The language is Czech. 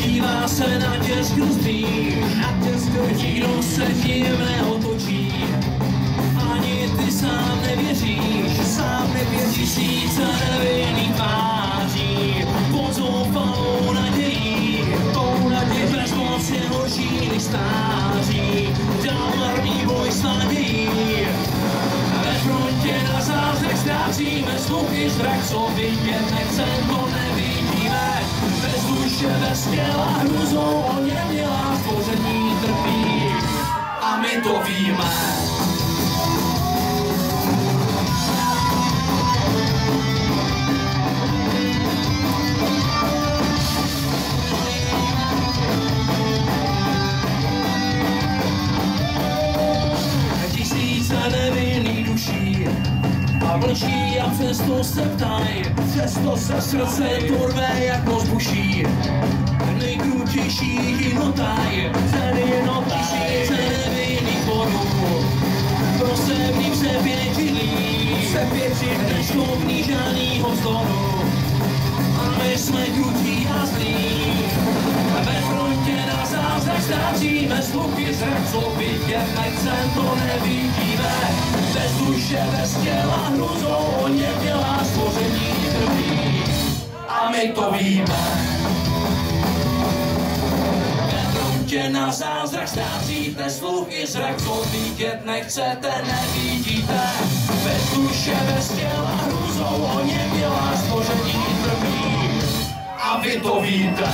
Dívá se na těžkou zdí, nikdo se tím neotočí. Ani ty sám nevěříš, tisíce nevinných tváří, pod zoufalou nadějí, bezmoc je horší než stáří, dál marný boj s nadějí. Ve frontě na zázrak ztrácíme sluchy, zrak, co vidět nechce, to nevidíme. Bez duše, bez těla, hruzou oněmělá stvoření trpí. A my to víme. Tisíce nevinných duší a mlčí a přesto se ptají, srdce turvé jak moc buší. Nejkrutější hinotaj, tisíce nevinných bodů, prosebný přepěčilý, neschopný žádnýho vzdoru. A my jsme krutí a zlí, ve frontě na zázrak ztrácíme sluchy, zrak, co vidět nechce, to nevidíme. Bez duše, bez těla, hruzou oněmělá stvoření trpí. A my to víme. Ve frontě na zázrak ztrácíte sluchy, zrak, co vidět nechcete, nevidíte. Bez duše, bez těla, hruzou oněmělá stvoření trpí. A vy to víte.